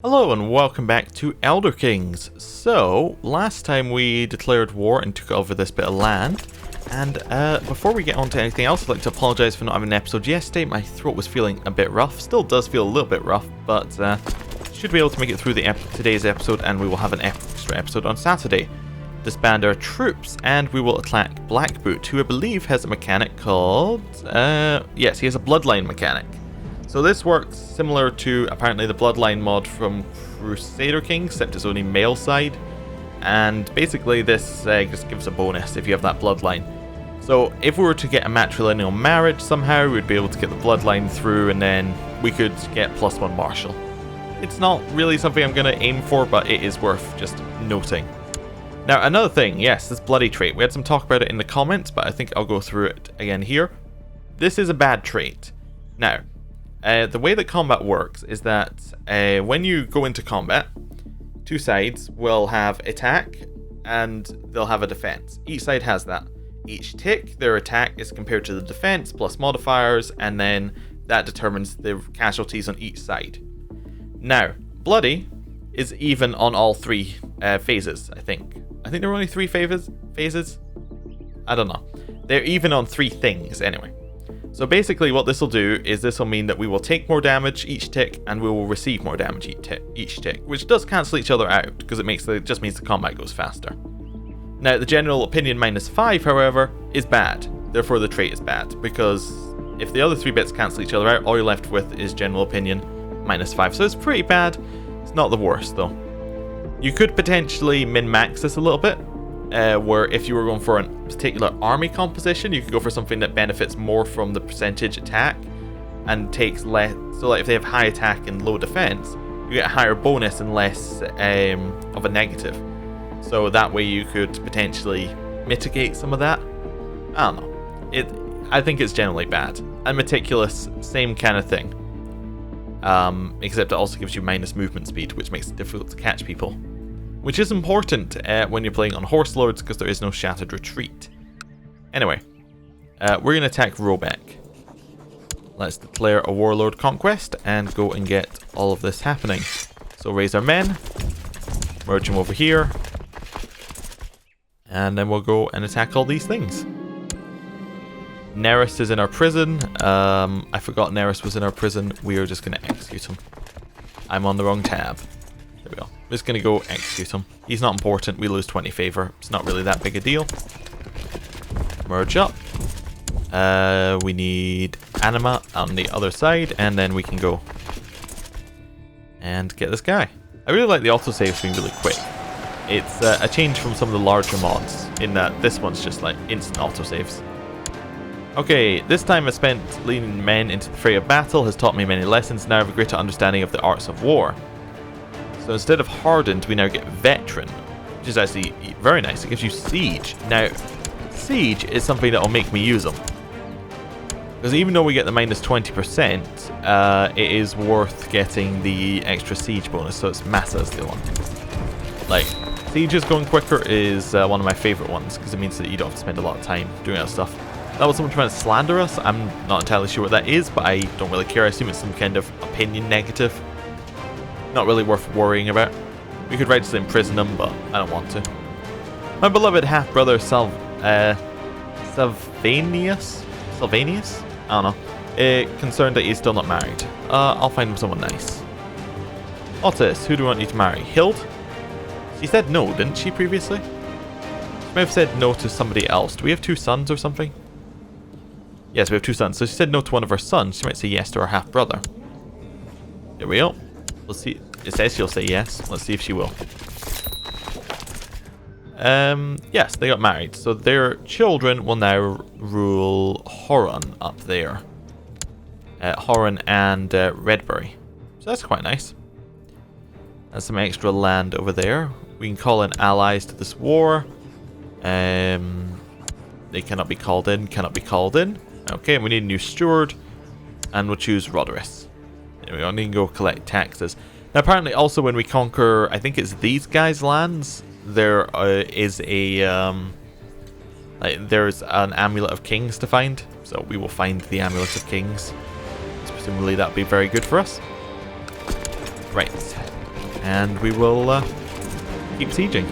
Hello and welcome back to Elder Kings. So, last time we declared war and took over this bit of land, and before we get on to anything else, I'd like to apologise for not having an episode yesterday. My throat was feeling a bit rough, still does feel a little bit rough, but should be able to make it through today's episode, and we will have an extra episode on Saturday. Disband our troops, and we will attack Blackboot, who I believe has a mechanic called... yes, he has a bloodline mechanic. So this works similar to apparently the bloodline mod from Crusader Kings, except it's only male side. And basically this just gives a bonus if you have that bloodline. So if we were to get a matrilineal marriage somehow, we'd be able to get the bloodline through and then we could get +1 martial. It's not really something I'm going to aim for, but it is worth just noting. Now another thing, yes, this bloody trait. We had some talk about it in the comments, but I think I'll go through it again here. This is a bad trait. Now, the way that combat works is that when you go into combat, two sides will have attack and they'll have a defense. Each side has that. Each tick, their attack is compared to the defense plus modifiers, and then that determines the casualties on each side. Now, bloody is even on all three phases, I think. I think there are only 3 phases? I don't know. They're even on 3 things, anyway. So basically what this will do is this will mean that we will take more damage each tick and we will receive more damage each tick, which does cancel each other out because it just means the combat goes faster. Now the general opinion -5, however, is bad. Therefore the trait is bad, because if the other 3 bits cancel each other out, all you're left with is general opinion -5. So it's pretty bad. It's not the worst though. You could potentially min-max this a little bit. Where if you were going for a particular army composition, you could go for something that benefits more from the percentage attack and takes less. So like if they have high attack and low defense, you get a higher bonus and less of a negative. So that way you could potentially mitigate some of that. I don't know. I think it's generally bad. And meticulous, same kind of thing. Except it also gives you minus movement speed, which makes it difficult to catch people. Which is important when you're playing on Horse Lords, because there is no Shattered Retreat. Anyway, we're going to attack Robeck. Let's declare a Warlord Conquest and go and get all of this happening. So raise our men, merge them over here, and then we'll go and attack all these things. Neris is in our prison. I forgot Neris was in our prison. We are just going to execute him. I'm on the wrong tab. There we go. I'm just going to go execute him. He's not important. We lose 20 favor. It's not really that big a deal. Merge up. We need Anima on the other side, and then we can go and get this guy. I really like the autosaves being really quick. It's a change from some of the larger mods, in that this one's just like instant autosaves. Okay, this time I spent leading men into the fray of battle has taught me many lessons. Now I have a greater understanding of the arts of war. So instead of hardened, we now get veteran, which is actually very nice. It gives you siege. Now, siege is something that will make me use them. Because even though we get the -20%, it is worth getting the extra siege bonus, so it's Massa is the one. Like, sieges going quicker is one of my favourite ones, because it means that you don't have to spend a lot of time doing that stuff. That was someone trying to slander us. I'm not entirely sure what that is, but I don't really care. I assume it's some kind of opinion negative. Not really worth worrying about. We could righteously imprison them, but I don't want to. My beloved half-brother Sylvanius? I don't know. Concerned that he's still not married. I'll find him someone nice. Otis, who do we want you to marry? Hild? She said no, didn't she, previously? She may have said no to somebody else. Do we have 2 sons or something? Yes, we have 2 sons. So she said no to one of her sons. She might say yes to her half-brother. There we go. Let's see. It says she'll say yes. Let's see if she will. Yes, they got married. So their children will now rule Horon up there. Horon and Redbury. So that's quite nice. And some extra land over there. We can call in allies to this war. They cannot be called in. Cannot be called in. Okay, we need a new steward. And we'll choose Roderus. There we go. We can go collect taxes. Now apparently also when we conquer, I think it's these guys' lands, there is a there's an Amulet of Kings to find. So we will find the Amulet of Kings. So presumably that'll be very good for us. Right. and we will keep sieging.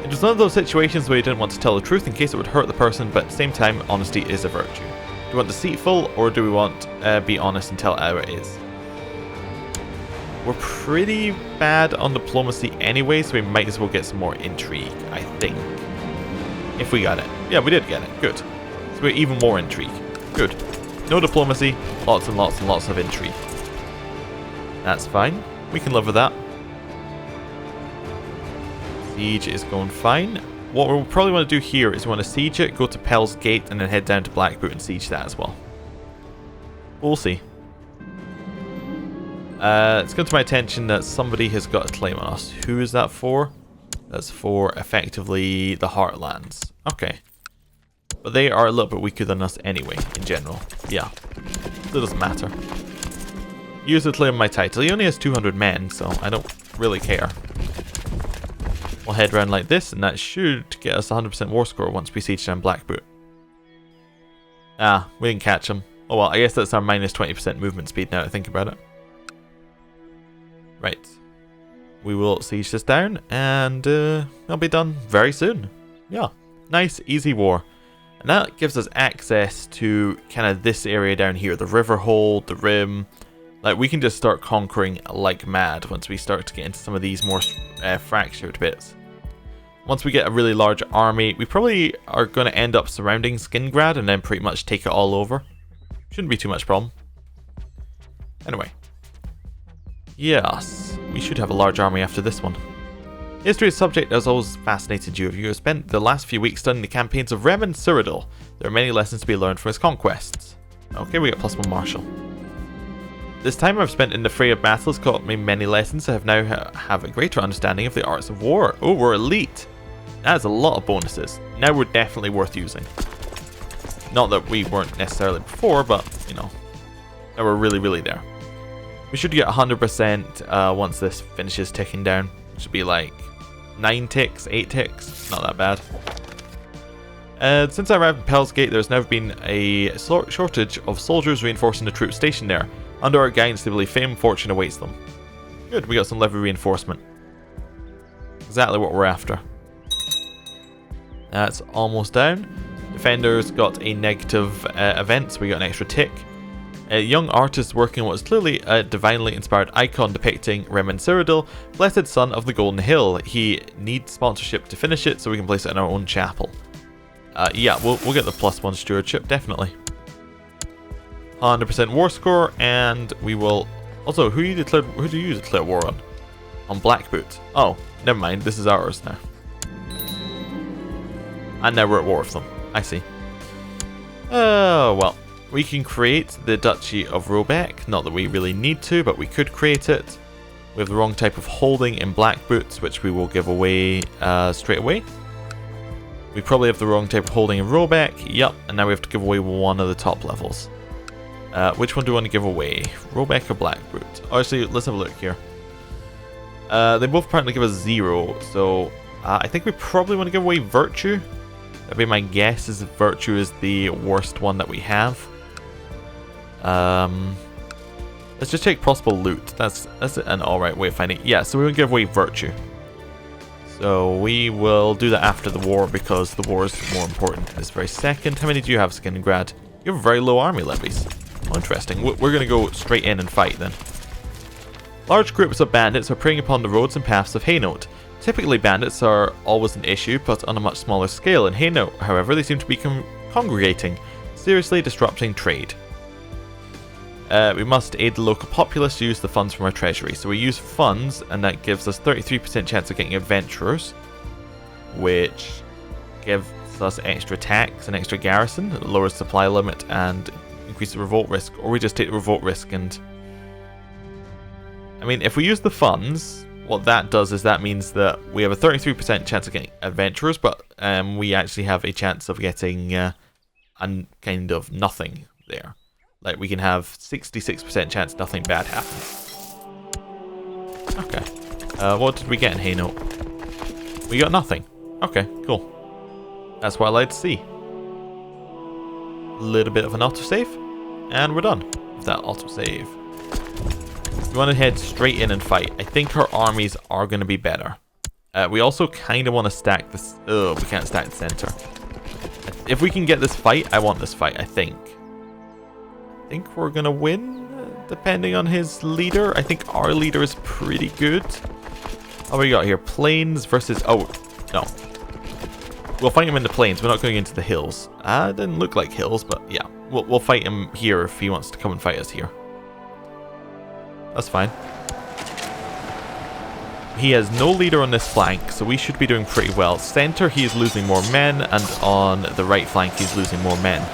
It was one of those situations where you didn't want to tell the truth in case it would hurt the person, but at the same time, honesty is a virtue. Do we want deceitful, or do we want be honest and tell it how it is? We're pretty bad on diplomacy anyway, so we might as well get some more intrigue, I think. If we got it. Yeah, we did get it. Good. So we're even more intrigue. Good. No diplomacy, lots and lots and lots of intrigue. That's fine. We can live with that. Siege is going fine. What we'll probably want to do here is we want to siege it, go to Pell's Gate, and then head down to Blackboot and siege that as well. We'll see. It's come to my attention that somebody has got a claim on us. Who is that for? That's for effectively the Heartlands. Okay. But they are a little bit weaker than us anyway, in general. Yeah. So it doesn't matter. Use to claim my title. He only has 200 men, so I don't really care. We'll head around like this, and that should get us 100% war score once we siege down Blackboot. Ah, we didn't catch him. Oh well, I guess that's our minus 20% movement speed now that I think about it. Right. We will siege this down, and it'll be done very soon. Yeah. Nice, easy war. And that gives us access to kind of this area down here. The river hold, the rim. Like, we can just start conquering like mad once we start to get into some of these more fractured bits. Once we get a really large army, we probably are going to end up surrounding Skingrad and then pretty much take it all over. Shouldn't be too much problem. Anyway. Yes, we should have a large army after this one. History is a subject that has always fascinated you. If you have spent the last few weeks studying the campaigns of Rem and Cyrodiil, there are many lessons to be learned from his conquests. Okay, we got +1 martial. This time I've spent in the fray of battle has taught me many lessons. I have now have a greater understanding of the arts of war. Oh, we're elite. That's a lot of bonuses. Now we're definitely worth using. Not that we weren't necessarily before, but, you know, now we're really, really there. We should get 100% once this finishes ticking down. It should be like 9 ticks, 8 ticks. Not that bad. Since I arrived at Pell's Gate, there's never been a shortage of soldiers reinforcing the troops stationed there. Under our guidance, they believe fame and fortune awaits them. Good, we got some levy reinforcement. Exactly what we're after. That's almost down. Defenders got a negative event, so we got an extra tick. A young artist working on what is clearly a divinely inspired icon depicting Rem and Cyrodiil, blessed son of the Golden Hill. He needs sponsorship to finish it, so we can place it in our own chapel. Yeah, we'll get the +1 stewardship, definitely. 100% war score, and we will... Also, who do you declare war on? On Blackboot. Oh, never mind, this is ours now. And now we're at war with them. I see. Oh, well. We can create the Duchy of Robeck. Not that we really need to, but we could create it. We have the wrong type of holding in Blackboots, which we will give away straight away. We probably have the wrong type of holding in Robeck. Yep, and now we have to give away one of the top levels. Which one do we want to give away? Robeck or Blackboot? Actually, let's have a look here. They both apparently give us 0, so I think we probably want to give away Virtue. That'd be my guess, is Virtue is the worst one that we have. Let's just check possible loot. That's an alright way of finding it. Yeah, so we will give away Virtue. So we will do that after the war because the war is more important this very second. How many do you have, Skingrad? You have very low army levies. Oh, interesting. We're going to go straight in and fight then. Large groups of bandits are preying upon the roads and paths of Hainaut. Typically bandits are always an issue, but on a much smaller scale. In Hainaut, however, they seem to be congregating, seriously disrupting trade. We must aid the local populace to use the funds from our treasury. So we use funds, and that gives us 33% chance of getting adventurers, which gives us extra tax and extra garrison. It lowers supply limit and increases revolt risk, or we just take the revolt risk. And I mean, if we use the funds, what that does is that means that we have a 33% chance of getting adventurers, but we actually have a chance of getting kind of nothing there. Like, we can have 66% chance nothing bad happens. Okay. What did we get in Hainaut? We got nothing. Okay, cool. That's what I like to see. A little bit of an autosave, and we're done with that autosave. We want to head straight in and fight. I think our armies are going to be better. We also kind of want to stack this. Oh, we can't stack the center. If we can get this fight, I want this fight, I think. I think we're going to win, depending on his leader. I think our leader is pretty good. What we got here? Plains versus... Oh, no. We'll fight him in the plains. We're not going into the hills. Didn't look like hills, but yeah. We'll fight him here if he wants to come and fight us here. That's fine. He has no leader on this flank, so we should be doing pretty well. Center, he is losing more men, and on the right flank, he's losing more men.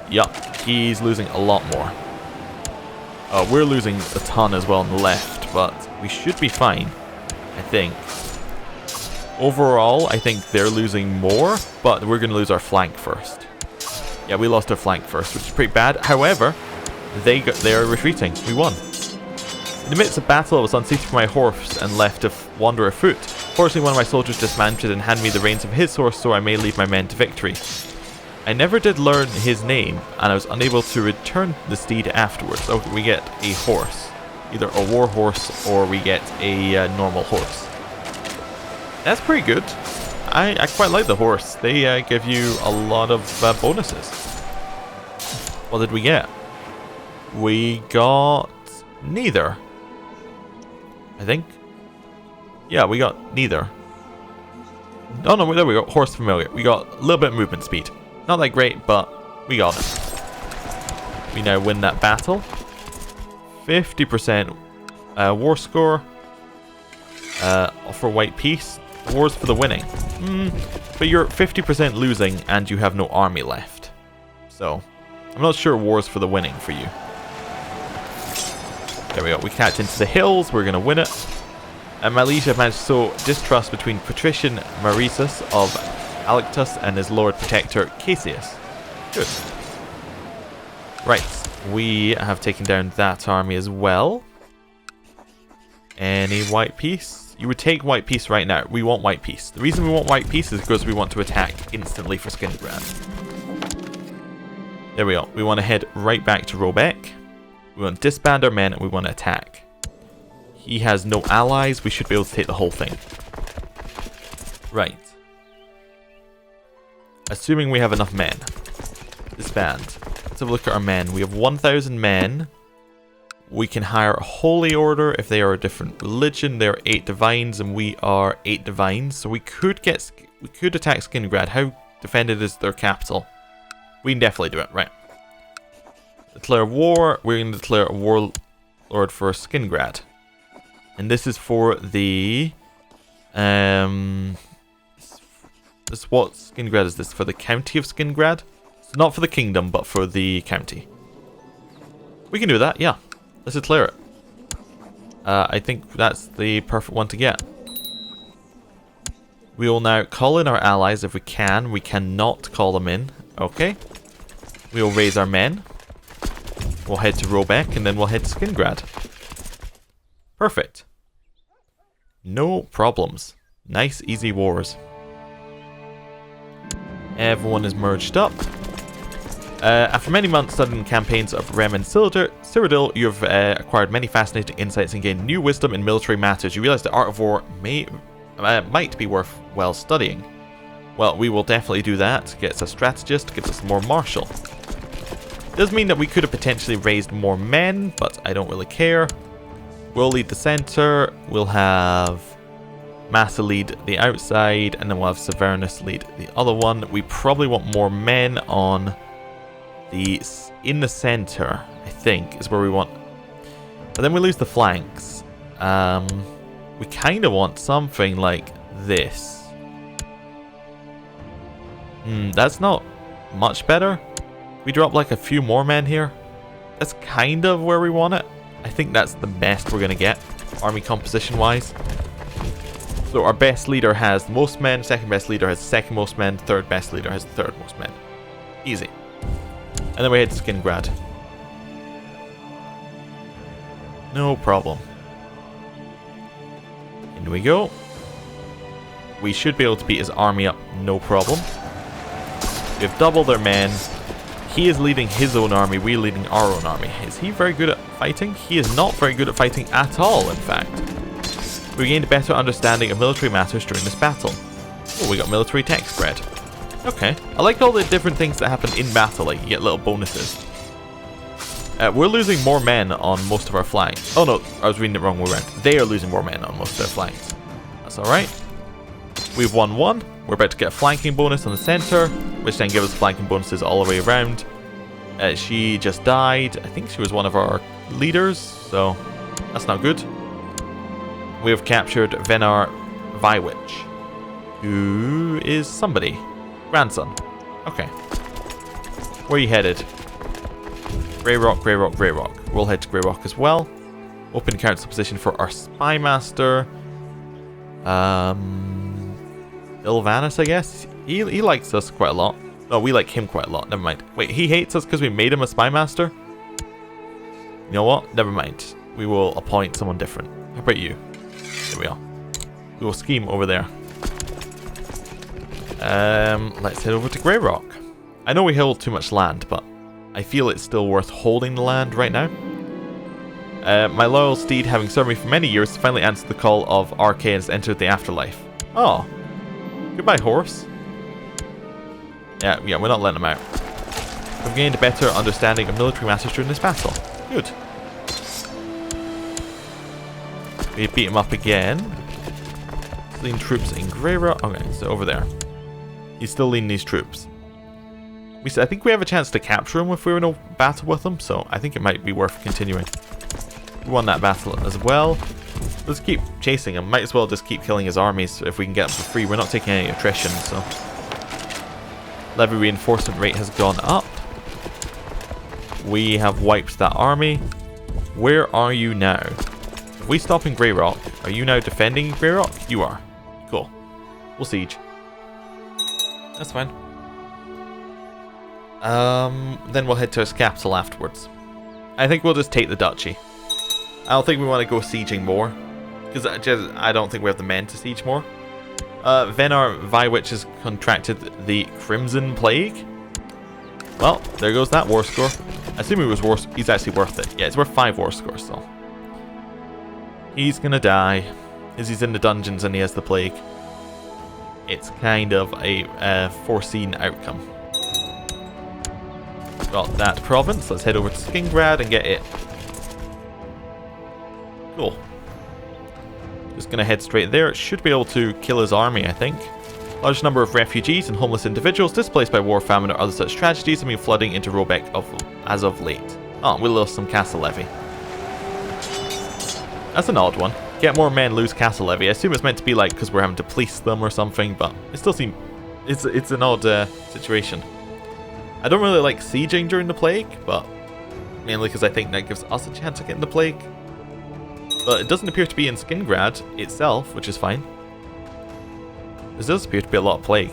Yup, he's losing a lot more. We're losing a ton as well on the left, but we should be fine, I think. Overall, I think they're losing more, but we're going to lose our flank first. Yeah, we lost our flank first, which is pretty bad. However, they are retreating. We won. In the midst of battle, I was unseated from my horse and left to wander afoot. Fortunately, one of my soldiers dismounted and handed me the reins of his horse so I may lead my men to victory. I never did learn his name, and I was unable to return the steed afterwards. So we get a horse. Either a war horse or we get a normal horse. That's pretty good. I quite like the horse. They give you a lot of bonuses. What did we get? We got neither. I think. Yeah, we got neither. Oh no, there we go. Horse familiar. We got a little bit of movement speed. Not that great, but we got it. We now win that battle. 50% war score. For white peace. Wars for the winning. But you're 50% losing and you have no army left. So, I'm not sure wars for the winning for you. There we go. We catch into the hills. We're going to win it. And my liege have managed to sow distrust between Patrician Marisus of Alectus and his Lord Protector Cassius. Good. Right. We have taken down that army as well. Any white peace? You would take white peace right now. We want white peace. The reason we want white peace is because we want to attack instantly for Skingrad. There we go. We want to head right back to Robeck. We want to disband our men and we want to attack. He has no allies. We should be able to take the whole thing. Right. Assuming we have enough men. Disband. Let's have a look at our men. We have 1,000 men. We can hire a holy order if they are a different religion. They are 8 divines and we are 8 divines. So we could attack Skingrad. How defended is their capital? We can definitely do it, right? Declare war. We're going to declare a warlord for Skingrad. And this is for the... This what Skingrad is this? For the county of Skingrad? So not for the kingdom, but for the county. We can do that, yeah. Let's declare it. I think that's the perfect one to get. We will now call in our allies if we can. We cannot call them in. Okay. We will raise our men. We'll head to Robeck and then we'll head to Skingrad. Perfect. No problems. Nice, easy wars. Everyone is merged up. After many months studying campaigns of Rem and Cyrodiil, you have acquired many fascinating insights and gained new wisdom in military matters. You realize the art of war might be worthwhile studying. Well, we will definitely do that. Gets us a strategist, gives us more martial. Does mean that we could have potentially raised more men, but I don't really care. We'll lead the center. We'll have Massa lead the outside, and then we'll have Severnus lead the other one. We probably want more men on in the center, I think, is where we want. But then we lose the flanks. We kind of want something like this. That's not much better. We drop like a few more men here. That's kind of where we want it. I think that's the best we're going to get, army composition wise. So our best leader has the most men, second best leader has the second most men, third best leader has the third most men. Easy. And then we head to Skingrad. No problem. In we go. We should be able to beat his army up, no problem. We have doubled their men. He is leading his own army, we're leading our own army. Is he very good at fighting? He is not very good at fighting at all, in fact. We gained a better understanding of military matters during this battle. Oh, we got military tech spread. Okay. I like all the different things that happen in battle, like you get little bonuses. We're losing more men on most of our flanks. Oh no, I was reading it wrong way around. They are losing more men on most of their flanks. That's alright. We've won one. We're about to get a flanking bonus on the center, which then gives us flanking bonuses all the way around. She just died. I think she was one of our leaders, so that's not good. We have captured Venar Vywich, who is somebody. Grandson. Okay. Where are you headed? Grey Rock, Grey Rock, Grey Rock. We'll head to Grey Rock as well. Open council position for our spy master. Ilvanis, I guess. He likes us quite a lot. No, we like him quite a lot. Never mind. Wait, he hates us because we made him a spy master? You know what? Never mind. We will appoint someone different. How about you? There we are. We will scheme over there. Let's head over to Grey Rock. I know we held too much land, but I feel it's still worth holding the land right now. My loyal steed, having served me for many years, finally answered the call of RK and has entered the afterlife. Oh. Goodbye, horse. Yeah, we're not letting him out. We've gained a better understanding of military matters during this battle. Good. We beat him up again. Leading troops in Grey Rock. Okay, so over there. He's still leading these troops. I think we have a chance to capture him if we were in a battle with him, so I think it might be worth continuing. We won that battle as well. Let's keep chasing him. Might as well just keep killing his armies if we can get them for free. We're not taking any attrition, so... Levy reinforcement rate has gone up. We have wiped that army. Where are you now? If we stop in Grey Rock, are you now defending Grey Rock? You are. Cool. We'll siege. That's fine. Then we'll head to his capital afterwards. I think we'll just take the duchy. I don't think we want to go sieging more, because I don't think we have the men to siege more. Venar Vywich has contracted the Crimson Plague. Well, there goes that war score. I assume he's actually worth it. Yeah, it's worth 5 war scores, so. He's gonna die, as he's in the dungeons and he has the plague. It's kind of a foreseen outcome. Got that province. Let's head over to Skingrad and get it. Cool. Just gonna head straight there. It should be able to kill his army, I think. Large number of refugees and homeless individuals displaced by war, famine, or other such tragedies have been flooding into Robeck as of late. Oh, we lost some castle levy. That's an odd one. Get more men, lose castle levy. I assume it's meant to be like because we're having to police them or something, but it still seems it's an odd situation. I don't really like sieging during the plague, but mainly because I think that gives us a chance of getting the plague. But it doesn't appear to be in Skingrad itself, which is fine. There does appear to be a lot of plague.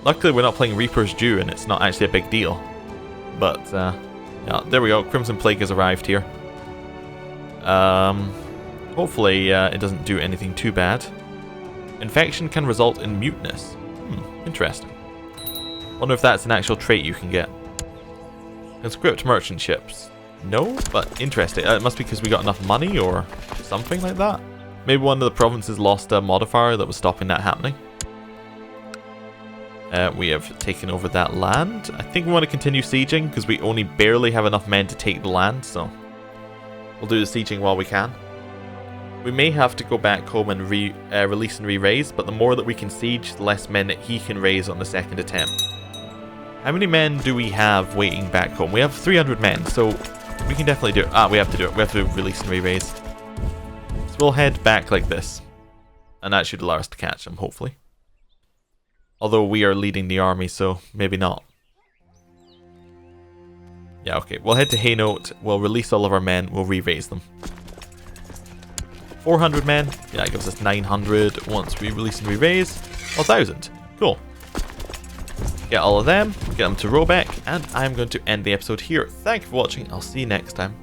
Luckily we're not playing Reaper's Due and it's not actually a big deal. But, yeah, there we go. Crimson Plague has arrived here. Hopefully it doesn't do anything too bad. Infection can result in muteness. Interesting. Wonder if that's an actual trait you can get. Conscript merchant ships. No, but interesting. It must be because we got enough money or something like that. Maybe one of the provinces lost a modifier that was stopping that happening. We have taken over that land. I think we want to continue sieging because we only barely have enough men to take the land, so we'll do the sieging while we can. We may have to go back home and release and re-raise, but the more that we can siege, the less men that he can raise on the second attempt. How many men do we have waiting back home? We have 300 men, so we can definitely do it. We have to do it. We have to release and re-raise. So we'll head back like this. And that should allow us to catch them, hopefully. Although we are leading the army, so maybe not. Yeah, okay. We'll head to Haynote. We'll release all of our men. We'll re-raise them. 400 men. Yeah, it gives us 900 once we release and re-raise. 1,000. Cool. Get all of them. Get them to Robeck. And I'm going to end the episode here. Thank you for watching. I'll see you next time.